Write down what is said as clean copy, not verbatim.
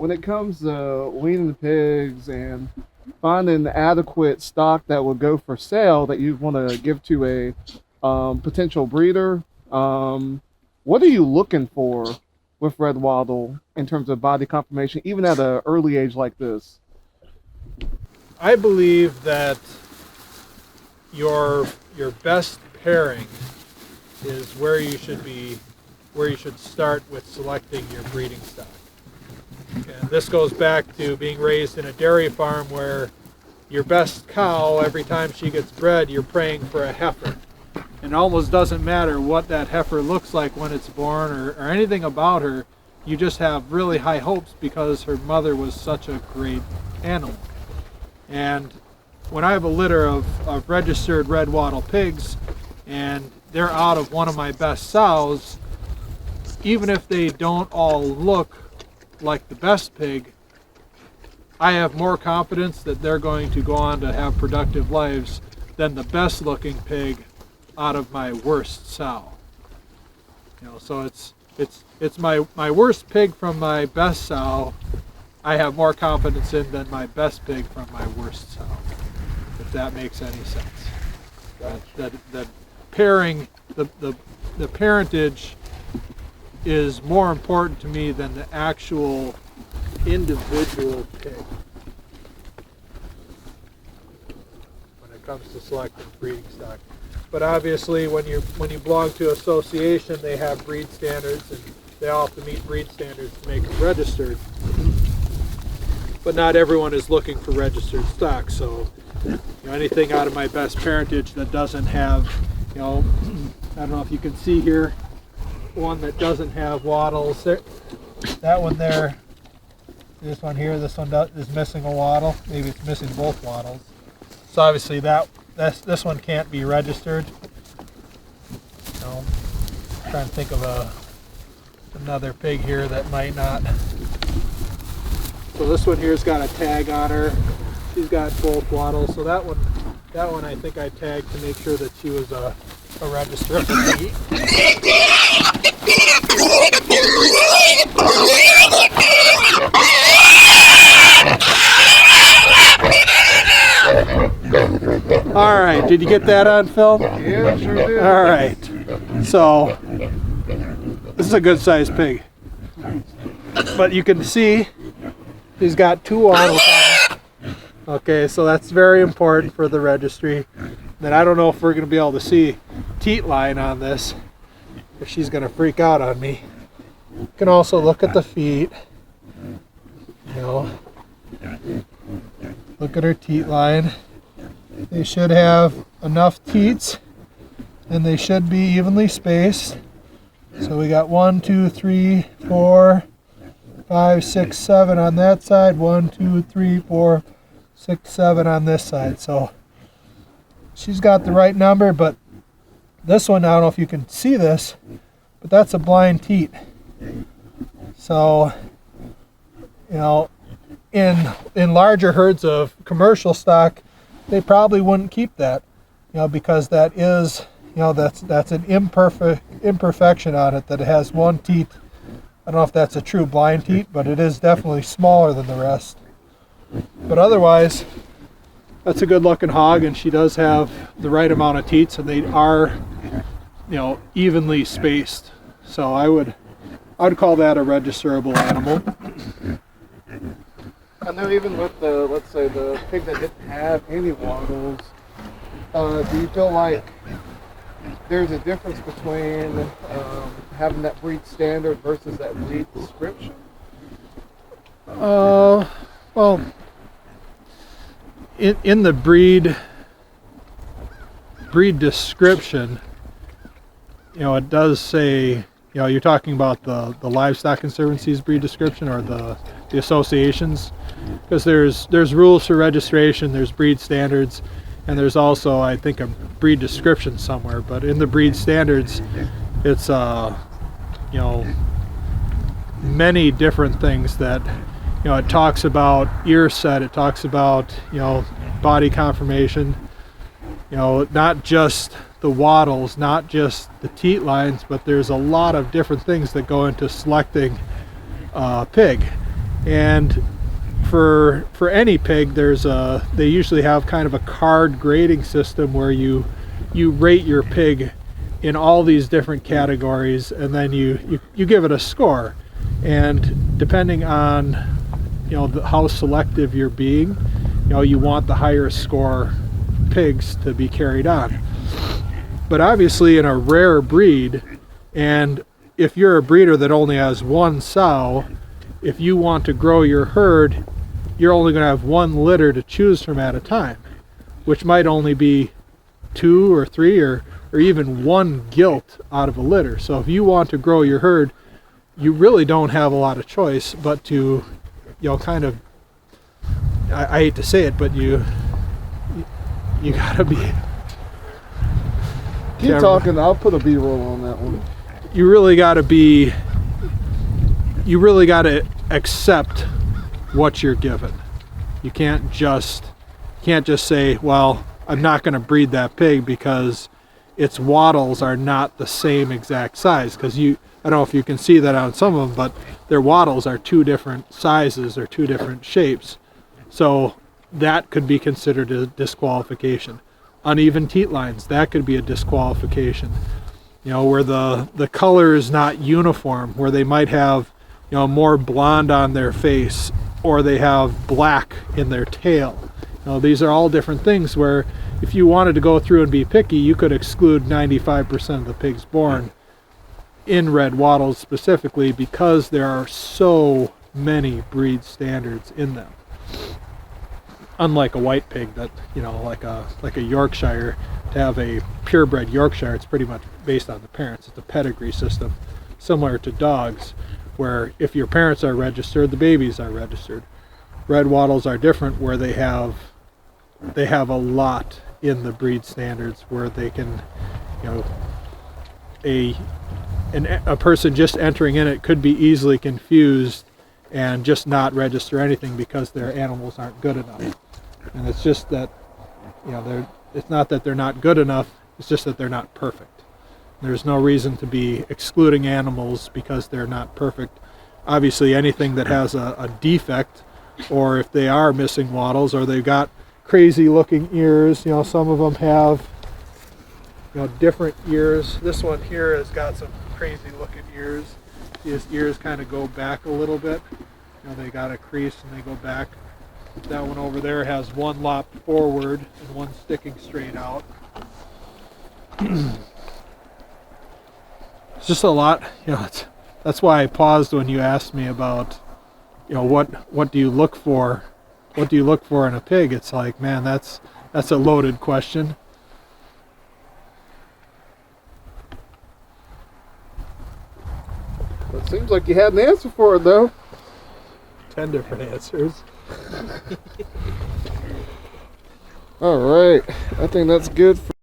when it comes to weaning the pigs and finding the adequate stock that will go for sale that you want to give to a potential breeder, what are you looking for with red wattle in terms of body conformation, even at an early age like this? I believe that your best pairing is where you should start with selecting your breeding stock. And this goes back to being raised in a dairy farm where your best cow, every time she gets bred, you're praying for a heifer. And it almost doesn't matter what that heifer looks like when it's born or anything about her. You just have really high hopes because her mother was such a great animal. And when I have a litter of registered red wattle pigs and they're out of one of my best sows, even if they don't all look like the best pig, I have more confidence that they're going to go on to have productive lives than the best looking pig out of my worst sow. So it's my worst pig from my best sow I have more confidence in than my best pig from my worst sow, if that makes any sense. That pairing, the parentage is more important to me than the actual individual pig when it comes to selecting breeding stock. But obviously when you belong to an association, they have breed standards and they all have to meet breed standards to make them registered. But not everyone is looking for registered stock, so anything out of my best parentage that doesn't have, I don't know if you can see here, one that doesn't have wattles. That one there, this one here, this one is missing a wattle. Maybe it's missing both wattles. So obviously this one can't be registered. I'm trying to think of another pig here that might not. So this one here's got a tag on her. She's got both wattles. So that one I think I tagged to make sure that she was a registered pig. All right, did you get that on film? Yeah, sure did. All right, so this is a good sized pig, but you can see he's got two wattles on him. Okay, so that's very important for the registry. Then I don't know if we're going to be able to see teat line on this, if she's going to freak out on me. You can also look at the feet. Look at her teat line. They should have enough teats, and they should be evenly spaced. So we got 1, 2, 3, 4, 5, 6, 7 on that side. 1, 2, 3, 4, 6, 7 on this side. So she's got the right number, but this one, I don't know if you can see this, but that's a blind teat. So, in larger herds of commercial stock, they probably wouldn't keep that, because that is, that's an imperfection on it, that it has one teat. I don't know if that's a true blind teat, but it is definitely smaller than the rest. But otherwise, that's a good looking hog, and she does have the right amount of teats, and they are, evenly spaced. So I would call that a registerable animal. I know even with let's say the pig that didn't have any wattles, do you feel like there's a difference between having that breed standard versus that breed description? Well, in the breed description, it does say, you're talking about the Livestock Conservancy's breed description or the associations, because there's rules for registration, there's breed standards, and there's also, I think, a breed description somewhere. But in the breed standards, it's many different things that it talks about ear set, it talks about body conformation, not just the wattles, not just the teat lines, but there's a lot of different things that go into selecting a pig. And for any pig, they usually have kind of a card grading system where you rate your pig in all these different categories, and then you give it a score. And depending on how selective you're being, you want the higher score pigs to be carried on. But obviously in a rare breed, and if you're a breeder that only has one sow, if you want to grow your herd, you're only going to have one litter to choose from at a time, which might only be 2 or 3 or even one gilt out of a litter. So if you want to grow your herd, you really don't have a lot of choice but to, kind of, I hate to say it, but you gotta be. Keep talking. I'll put a B-roll on that one. You really gotta accept what you're given. You can't just say, well, I'm not going to breed that pig because its wattles are not the same exact size. Because I don't know if you can see that on some of them, but their wattles are 2 different sizes or 2 different shapes. So that could be considered a disqualification. Uneven teat lines, that could be a disqualification. Where the color is not uniform, where they might have more blonde on their face, or they have black in their tail. These are all different things where if you wanted to go through and be picky, you could exclude 95% of the pigs born in red wattles specifically, because there are so many breed standards in them. Unlike a white pig that, like a Yorkshire, to have a purebred Yorkshire, it's pretty much based on the parents. It's a pedigree system, similar to dogs, where if your parents are registered, the babies are registered. Red wattles are different, where they have a lot in the breed standards where they can, a person just entering in it could be easily confused and just not register anything because their animals aren't good enough. And it's just that, it's not that they're not good enough, it's just that they're not perfect. There's no reason to be excluding animals because they're not perfect. Obviously anything that has a defect, or if they are missing wattles, or they've got crazy looking ears, some of them have different ears. This one here has got some crazy looking ears. His ears kind of go back a little bit. They got a crease and they go back. That one over there has one lopped forward and one sticking straight out. It's just a lot, that's why I paused when you asked me about, what do you look for? What do you look for in a pig? It's like, man, that's a loaded question. It seems like you had an answer for it, though. 10 different answers. All right. I think that's good for